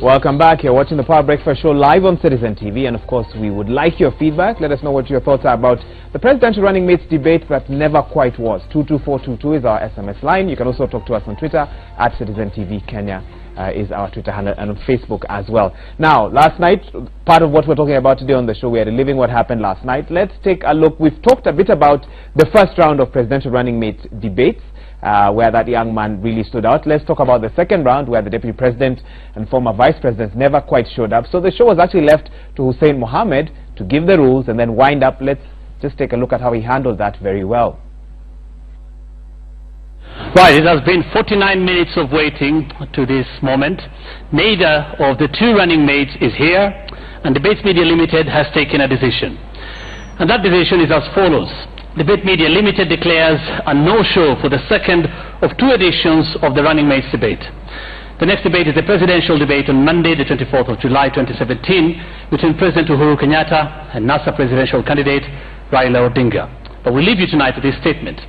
Welcome back. You're watching the Power Breakfast Show live on Citizen TV, and of course we would like your feedback. Let us know what your thoughts are about the presidential running mates debate that never quite was. 22422 is our SMS line. You can also talk to us on Twitter at Citizen TV Kenya is our Twitter handle, and on Facebook as well. Now, last night, part of what we're talking about today on the show, we are reliving what happened last night. Let's take a look. We've talked a bit about the first round of presidential running mates debates, where that young man really stood out. Let's talk about the second round, where the Deputy President and former Vice Presidents never quite showed up. So the show was actually left to Hussein Mohammed to give the rules and then wind up. Let's just take a look at how he handled that very well. Right, it has been 49 minutes of waiting to this moment. Neither of the two running mates is here, and Debates Media Limited has taken a decision. And that decision is as follows. Debate Media Limited declares a no-show for the second of two editions of the Running Mates debate. The next debate is the presidential debate on Monday, the 24th of July 2017, between President Uhuru Kenyatta and NASA presidential candidate Raila Odinga. But we leave you tonight with this statement.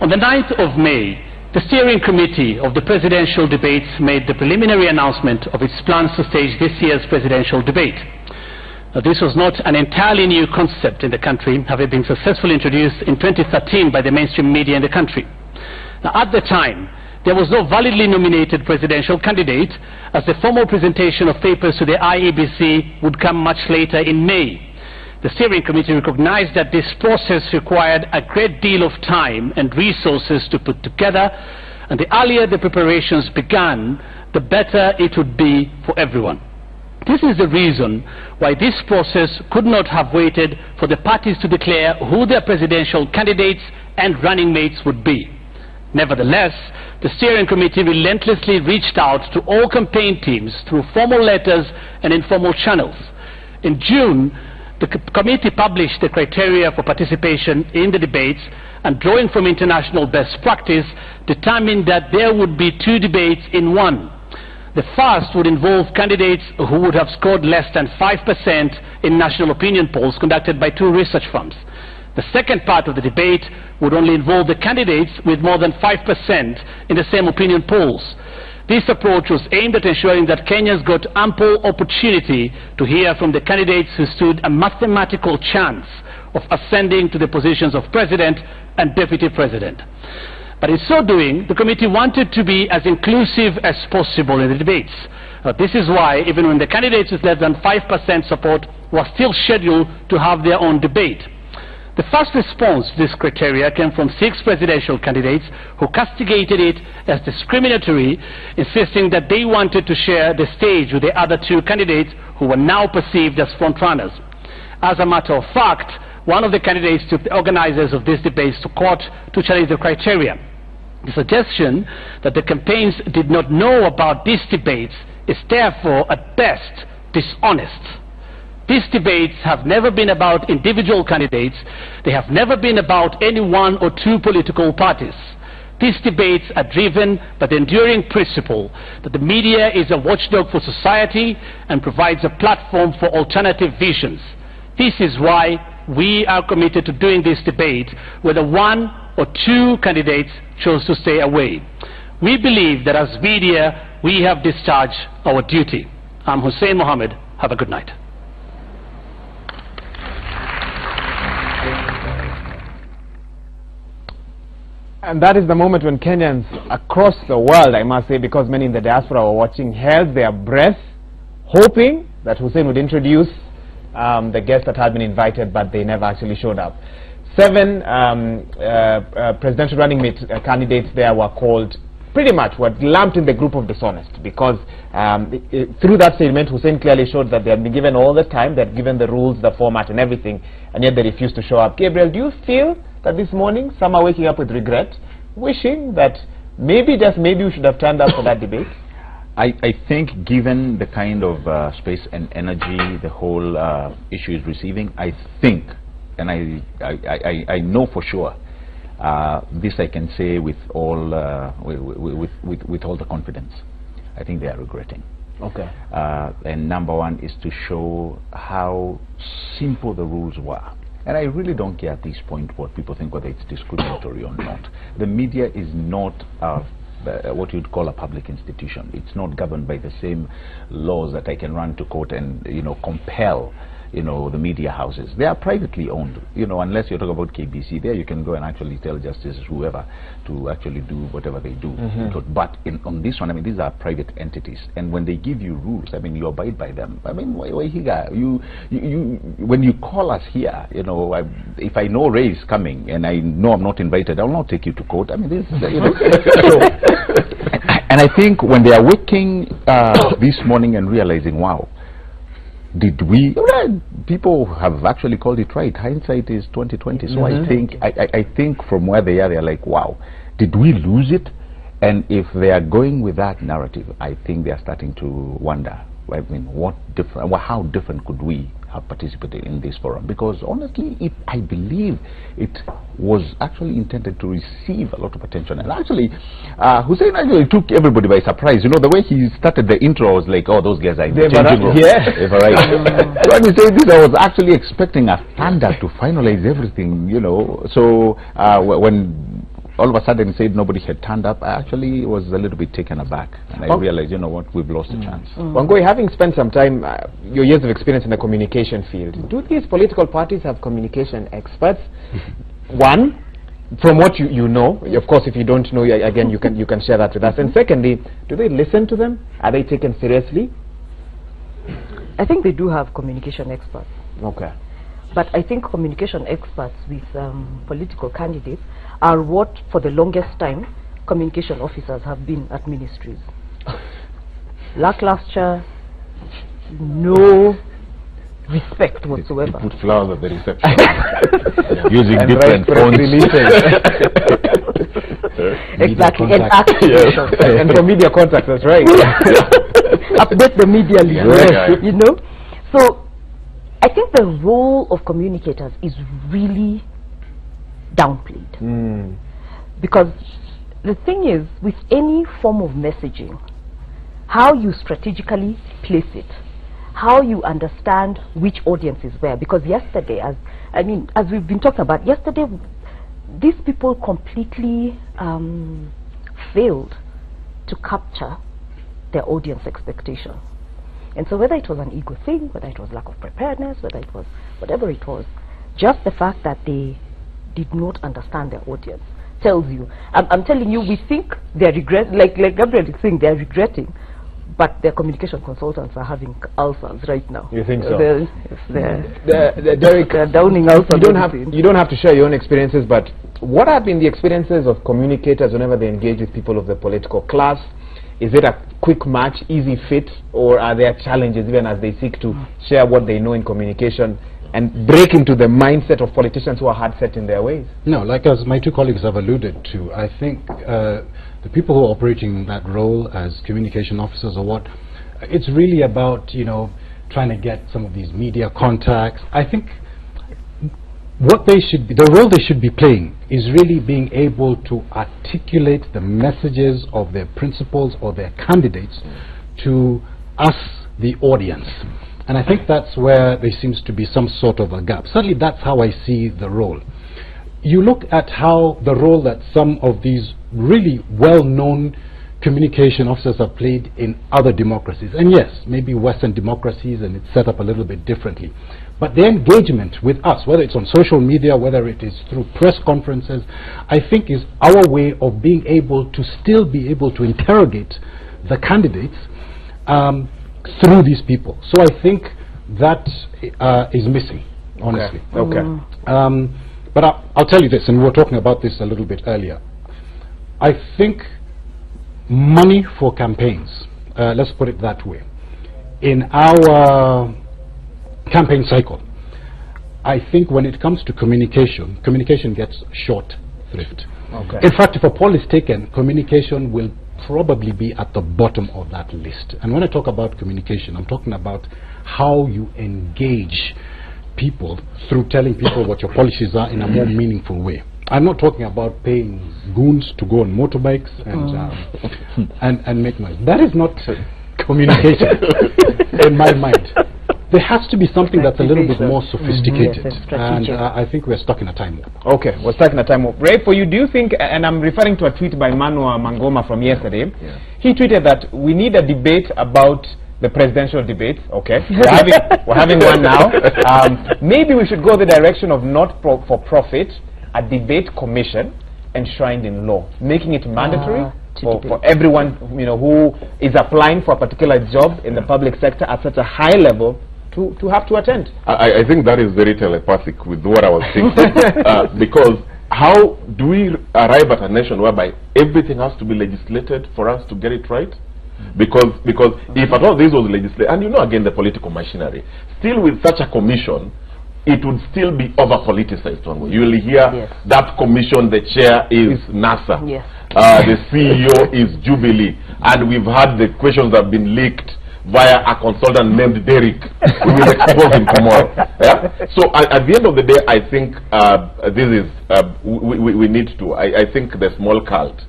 On the 9th of May, the steering committee of the presidential debates made the preliminary announcement of its plans to stage this year's presidential debate. Now, this was not an entirely new concept in the country, having been successfully introduced in 2013 by the mainstream media in the country. Now, at the time, there was no validly nominated presidential candidate, as the formal presentation of papers to the IEBC would come much later in May. The steering committee recognized that this process required a great deal of time and resources to put together, and the earlier the preparations began, the better it would be for everyone. This is the reason why this process could not have waited for the parties to declare who their presidential candidates and running mates would be. Nevertheless, the steering committee relentlessly reached out to all campaign teams through formal letters and informal channels. In June, the committee published the criteria for participation in the debates, and drawing from international best practice, determined that there would be two debates in one. The first would involve candidates who would have scored less than 5% in national opinion polls conducted by two research firms. The second part of the debate would only involve the candidates with more than 5% in the same opinion polls. This approach was aimed at ensuring that Kenyans got ample opportunity to hear from the candidates who stood a mathematical chance of ascending to the positions of President and Deputy President. But in so doing, the committee wanted to be as inclusive as possible in the debates. This is why, even when the candidates with less than 5% support were still scheduled to have their own debate. The first response to this criteria came from 6 presidential candidates who castigated it as discriminatory, insisting that they wanted to share the stage with the other 2 candidates who were now perceived as frontrunners. As a matter of fact, one of the candidates took the organizers of these debates to court to challenge the criteria. The suggestion that the campaigns did not know about these debates is therefore at best dishonest. These debates have never been about individual candidates. They have never been about any one or 2 political parties. These debates are driven by the enduring principle that the media is a watchdog for society and provides a platform for alternative visions. This is why we are committed to doing this debate, whether 1 or 2 candidates chose to stay away. We believe that as media, we have discharged our duty. I'm Hussein Mohammed. Have a good night. And that is the moment when Kenyans across the world, I must say, because many in the diaspora were watching, held their breath, hoping that Hussein would introduce the guests that had been invited, but they never actually showed up. 7 presidential running mate candidates there were called, pretty much were lumped in the group of dishonest, because through that statement, Hussein clearly showed that they had been given all the time, they had given the rules, the format and everything, and yet they refused to show up. Gabriel, do you feel that this morning some are waking up with regret, wishing that maybe, just maybe, we should have turned up for that debate? I think, given the kind of space and energy the whole issue is receiving, I think, and I know for sure, this I can say with all with all the confidence, I think they are regretting. Okay. And number 1 is to show how simple the rules were. And I really don't care at this point what people think, whether it's discriminatory or not. The media is not a what you'd call a public institution. It's not governed by the same laws that I can run to court and, you know, compel, you know, the media houses. They are privately owned, you know, unless you're talking about KBC. There you can go and actually tell justice whoever to actually do whatever they do. But on this one, I mean, these are private entities, and when they give you rules, I mean, you abide by them. I mean, when you call us here, you know, if I know Ray is coming and I know I'm not invited, I'll not take you to court. I mean, this, you know. And I think when they are waking this morning and realizing, wow, did we? People have actually called it right. Hindsight is 2020. So I think from where they are, they're like, wow, did we lose it? And if they are going with that narrative, I think they are starting to wonder. I mean, how different could we have participated in this forum? Because honestly, I believe it was actually intended to receive a lot of attention. And actually, Hussein actually took everybody by surprise. You know, the way he started the intro was like, oh, those guys are in the changing room. So when he said this, I was actually expecting a thunder to finalize everything, you know. So when all of a sudden he said nobody had turned up, I actually was a little bit taken aback, and I realized, you know what, we've lost a chance. Wangui, having spent some time, your years of experience in the communication field, do these political parties have communication experts? One, from what you know, of course, if you don't know, again, you can share that with us. And secondly, do they listen to them? Are they taken seriously? I think they do have communication experts. Okay. But I think communication experts with political candidates are what, for the longest time, communication officers have been at ministries. Lackluster, no respect whatsoever. You put flowers at the reception. Using different phones. Exactly, and activation. And for media contacts, that's right. Update the media list, you know. So I think the role of communicators is really downplayed. Because the thing is, with any form of messaging, how you strategically place it, how you understand which audience is where. Because yesterday, as we've been talking about, yesterday, these people completely failed to capture their audience expectation. And so whether it was an ego thing, whether it was lack of preparedness, whether it was whatever it was, just the fact that they did not understand their audience tells you. I'm telling you, we think they're like Gabriel is saying, they're regretting, but their communication consultants are having ulcers right now. You think so? Derek, they're downing ulcers. You don't have to share your own experiences, but what have been the experiences of communicators whenever they engage with people of the political class? Is it a quick match, easy fit, or are there challenges even as they seek to share what they know in communication and break into the mindset of politicians who are hard set in their ways? No, like as my two colleagues have alluded to, I think the people who are operating in that role as communication officers or what, it's really about, you know, trying to get some of these media contacts. I think what they should be, the role they should be playing is really being able to articulate the messages of their principals or their candidates to us, the audience. And I think that's where there seems to be some sort of a gap. Certainly that's how I see the role. You look at how the role that some of these really well-known communication officers have played in other democracies. And yes, maybe Western democracies, and it's set up a little bit differently. But their engagement with us, whether it's on social media, whether it is through press conferences, I think is our way of being able to still be able to interrogate the candidates through these people. So I think that is missing, honestly. Okay. But I'll tell you this, and we were talking about this a little bit earlier. I think money for campaigns, let's put it that way, in our campaign cycle, I think when it comes to communication, communication gets short-lived. Okay. In fact, if a poll is taken, communication will probably be at the bottom of that list. And when I talk about communication, I'm talking about how you engage people through telling people what your policies are in a more meaningful way. I'm not talking about paying goons to go on motorbikes and make noise. That is not communication in my mind. There has to be something that's a little bit more sophisticated, Yes, and I think we're stuck in a time warp. Okay, we're stuck in a time warp. Ray, for you, do you think, and I'm referring to a tweet by Manua Mangoma from yesterday, he tweeted that we need a debate about the presidential debates. Okay, we're having one now. Maybe we should go the direction of not for profit, a debate commission enshrined in law, making it mandatory for everyone, you know, who is applying for a particular job in the public sector at such a high level to have to attend. I think that is very telepathic with what I was thinking. Because how do we arrive at a nation whereby everything has to be legislated for us to get it right? Because if at all this was legislated, and you know, again, the political machinery, still with such a commission, it would still be over-politicized. You will hear that commission, the chair is NASA, the CEO is Jubilee, and we've had the questions that have been leaked via a consultant named Derek. We will expose him tomorrow. So at the end of the day, I think this is, we need to, I think the small cult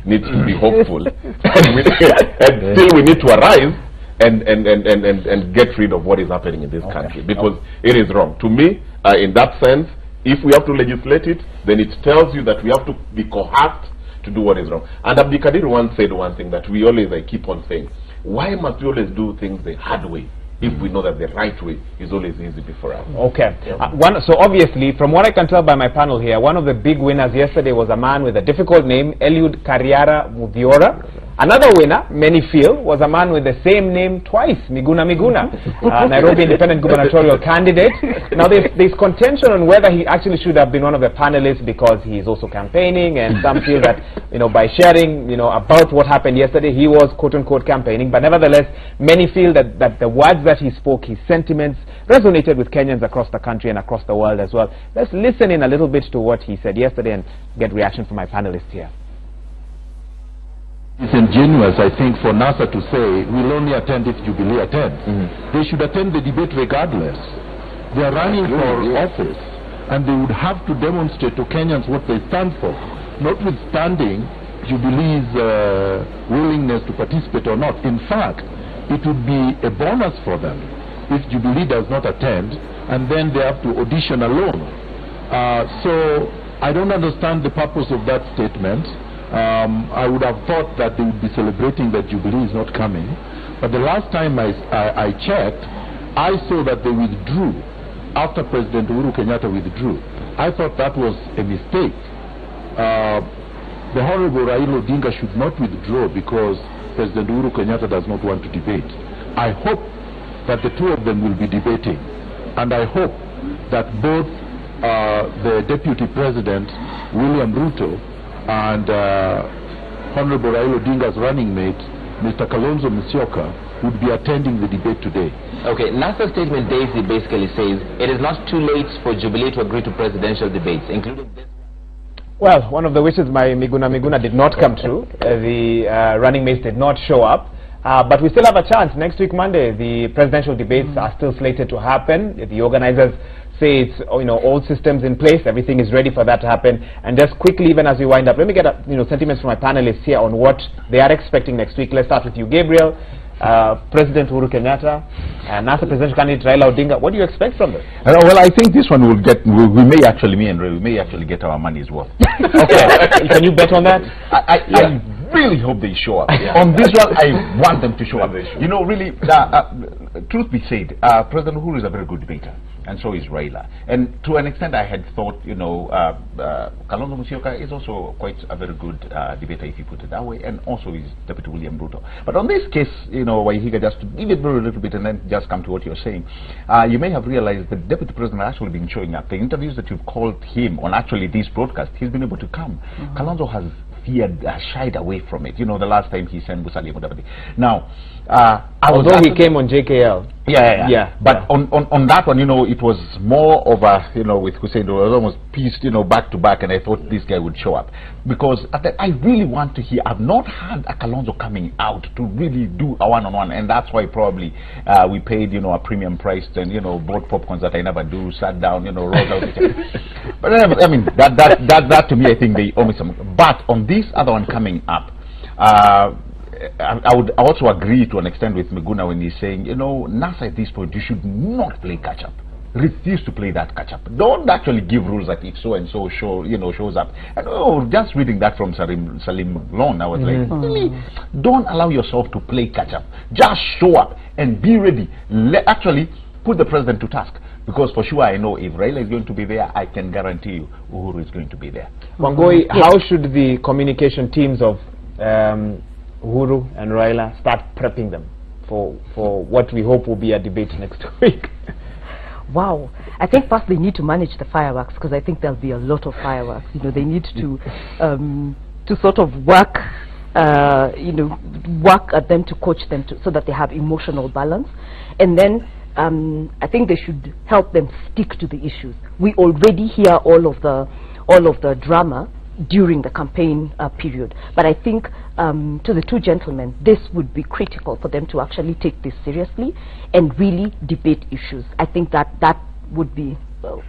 needs to be hopeful, and still we need to arise and get rid of what is happening in this country, because it is wrong. To me, in that sense, if we have to legislate it, then it tells you that we have to be coerced to do what is wrong. And Abdikadir once said one thing that we always, I keep on saying, why must we always do things the hard way if we know that the right way is always easy before us? Okay. So obviously, from what I can tell by my panel here, one of the big winners yesterday was a man with a difficult name, Eliud Kariara Muviora. Another winner, many feel, was a man with the same name twice, Miguna Miguna, Nairobi Independent gubernatorial candidate. Now there's contention on whether he actually should have been one of the panelists because he's also campaigning, and some feel that, you know, by sharing, you know, about what happened yesterday, he was quote-unquote campaigning. But nevertheless, many feel that the words that he spoke, his sentiments, resonated with Kenyans across the country and across the world as well. Let's listen in a little bit to what he said yesterday and get reaction from my panelists here. It's ingenuous, I think, for NASA to say we'll only attend if Jubilee attends. They should attend the debate regardless. They are running for office, and they would have to demonstrate to Kenyans what they stand for, notwithstanding Jubilee's willingness to participate or not. In fact, it would be a bonus for them if Jubilee does not attend, and then they have to audition alone. So I don't understand the purpose of that statement. I would have thought that they would be celebrating that Jubilee is not coming. But the last time I checked, I saw that they withdrew after President Uhuru Kenyatta withdrew. I thought that was a mistake. The Honorable Raila Odinga should not withdraw because President Uhuru Kenyatta does not want to debate. I hope that the two of them will be debating. And I hope that both the Deputy President, William Ruto, and Honorable Raila Odinga's running mate, Mr. Kalonzo Musyoka, would be attending the debate today. Okay, NASA's statement, Daisy, basically says it is not too late for Jubilee to agree to presidential debates, including this. Well, one of the wishes by Miguna Miguna did not come true. The running mates did not show up. But we still have a chance. Next week, Monday, the presidential debates are still slated to happen. The organizers say it's, you know, all systems in place, everything is ready for that to happen. And just quickly, even as we wind up, let me get sentiments from my panelists here on what they are expecting next week. Let's start with you, Gabriel. President Uhuru Kenyatta and NASA presidential candidate Raila Odinga. What do you expect from this? Well, I think this one will get. We may actually get our money's worth. Okay, can you bet on that? I really hope they show up. On this one, I want them to show up. You know, really, truth be said, President Uhuru is a very good debater, and so is Raila. And to an extent, I had thought, you know, Kalonzo Musyoka is also quite a very good debater, if you put it that way, and also is Deputy William Ruto. But on this case, you know, Waihiga, just to give it a little bit and then just come to what you're saying, you may have realized the Deputy President has actually been showing up. The interviews that you've called him on actually this broadcast, he's been able to come. Kalonzo has shied away from it. You know, the last time he sent Musalia Mudavadi. Now, although he came on JKL. But on that one, you know, it was more of a, you know, with Hussein, it was almost pieced, you know, back to back, and I thought this guy would show up. Because I really want to hear, I've not had a Kalonzo coming out to really do a one-on-one, and that's why probably we paid, you know, a premium price and, you know, bought popcorns that I never do, sat down, you know, rolled out. But I mean, that to me, I think they owe me some. But on this other one coming up, I would also agree to an extent with Miguna when he's saying, you know, NASA at this point, you should not play catch-up. Refuse to play that catch-up. Don't actually give rules that if so-and-so shows up. And just reading that from Salim Lon, I was like, really, don't allow yourself to play catch-up. Just show up and be ready. Actually, put the president to task. Because for sure I know if Raila is going to be there, I can guarantee you Uhuru is going to be there. Wangoi, how should the communication teams of Uhuru and Raila start prepping them for what we hope will be a debate next week? Wow. I think first they need to manage the fireworks, because I think there'll be a lot of fireworks. You know, they need to sort of work at them, to coach them so that they have emotional balance. And then I think they should help them stick to the issues. We already hear all of the drama during the campaign period, but I think to the two gentlemen, this would be critical for them to actually take this seriously and really debate issues. I think that would be, well,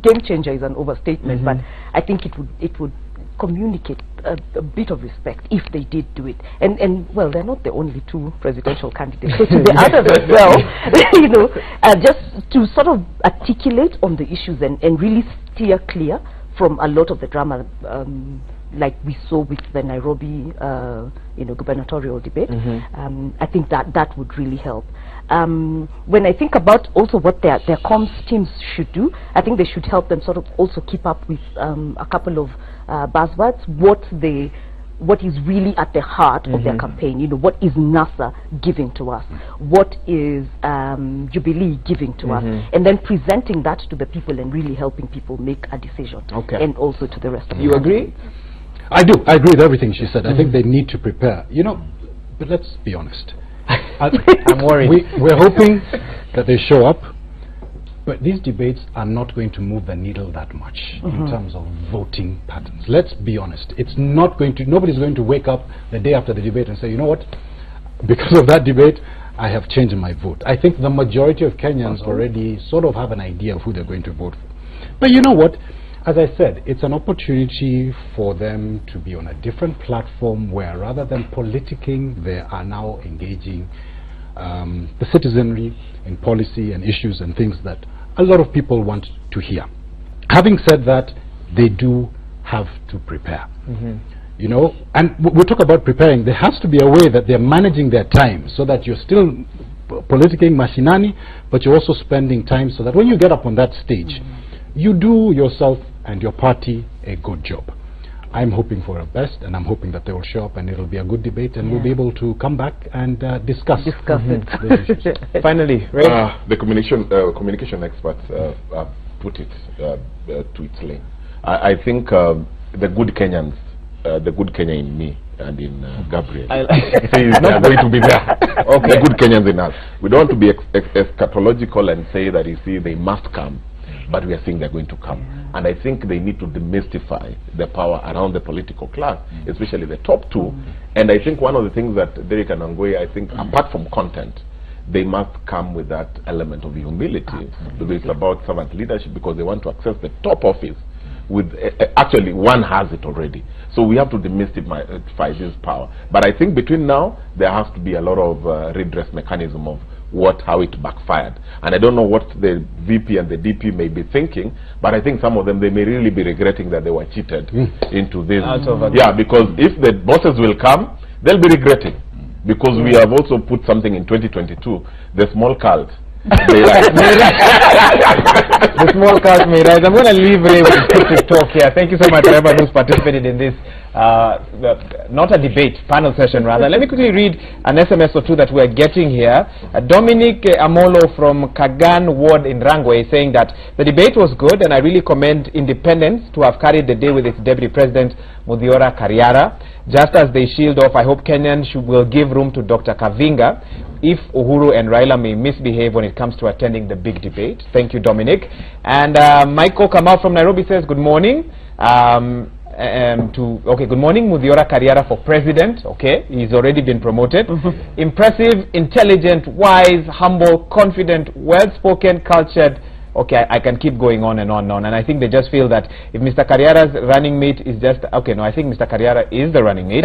game changer is an overstatement, but I think it would communicate a bit of respect if they did do it. And well, they're not the only two presidential candidates, so to the others as well, you know, just to sort of articulate on the issues and really steer clear from a lot of the drama, like we saw with the Nairobi gubernatorial debate. I think that would really help. When I think about also what their comms teams should do, I think they should help them sort of also keep up with a couple of buzzwords, what is really at the heart of their campaign. You know, what is NASA giving to us? What is Jubilee giving to us? And then presenting that to the people and really helping people make a decision. And also to the rest of you agree? I do. I agree with everything she said. I think they need to prepare. You know, but let's be honest. I'm worried. We're hoping that they show up, but these debates are not going to move the needle that much in terms of voting patterns. Let's be honest. It's not going to. Nobody's going to wake up the day after the debate and say, you know what, because of that debate, I have changed my vote. I think the majority of Kenyans already sort of have an idea of who they're going to vote for. But you know what? As I said, it's an opportunity for them to be on a different platform where, rather than politicking, they are now engaging the citizenry in policy and issues and things that a lot of people want to hear. Having said that, they do have to prepare. You know, and we talk about preparing. There has to be a way that they're managing their time so that you're still politicking machinani, but you're also spending time so that when you get up on that stage, you do yourself and your party a good job. I'm hoping for the best, and I'm hoping that they will show up and it'll be a good debate, and we'll be able to come back and discuss it. Finally, Ray? The communication experts put it to its lane. I think the good Kenyans, the good Kenya in me and in Gabriel, say they are going to be there. The good Kenyans in us. We don't want to be eschatological and say that, you see, they must come, but we are saying they're going to come. And I think they need to demystify the power around the political class, especially the top two. And I think one of the things that Derek and Wangoi, I think, apart from content, they must come with that element of humility. Because it's about servant leadership, because they want to access the top office with actually one has it already. So we have to demystify this power. But I think between now, there has to be a lot of redress mechanism of how it backfired. And I don't know what the VP and the DP may be thinking, but I think some of them, they may really be regretting that they were cheated into this. Yeah, because if the bosses will come, they'll be regretting. Because we have also put something in 2022, the small cult. The small cult may rise. I'm going to leave Ray with to talk here. Thank you so much to everyone who's participated in this, not a debate, panel session rather. Let me quickly read an SMS or two that we're getting here. Dominic Amolo from Kagan Ward in Rangwe is saying that the debate was good, and I really commend Independence to have carried the day with its Deputy President Muthiora Kariara. Just as they shield off, I hope Kenyans will give room to Dr. Kavinga if Uhuru and Raila may misbehave when it comes to attending the big debate. Thank you, Dominic. And Michael Kamau from Nairobi says, good morning. Good morning, Muthiora Kariara for president. Okay, he's already been promoted. Impressive, intelligent, wise, humble, confident, well-spoken, cultured. Okay, I can keep going on and on and on. And I think they just feel that if Mr. Kariara's running mate is just, okay, no, I think Mr. Kariara is the running mate.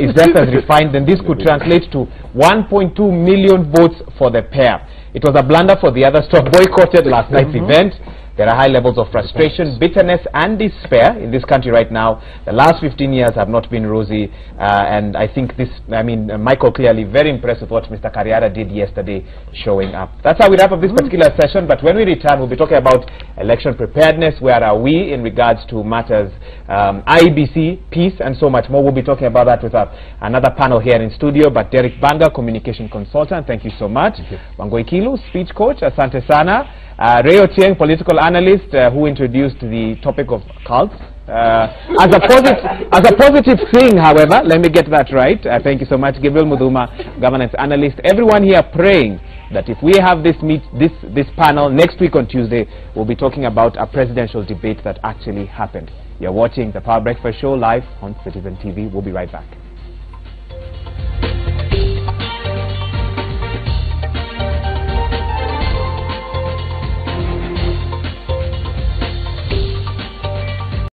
is just as refined, then this could translate to 1.2 million votes for the pair. It was a blunder for the others to have boycotted last night's event. There are high levels of frustration, bitterness, and despair in this country right now. The last 15 years have not been rosy, and I think this, Michael clearly very impressed with what Mr. Kariara did yesterday, showing up. That's how we wrap up this particular session, but when we return, we'll be talking about election preparedness, where are we in regards to matters, IEBC, peace, and so much more. We'll be talking about that with another panel here in studio, but Derek Banga, communication consultant, thank you so much. Wangui Kilu, speech coach, asante sana. Ray Ochieng, political analyst, who introduced the topic of cults. As a positive thing, however, let me get that right. Thank you so much. Gabriel Muduma, governance analyst. Everyone here praying that if we have this panel next week on Tuesday, we'll be talking about a presidential debate that actually happened. You're watching the Power Breakfast Show live on Citizen TV. We'll be right back.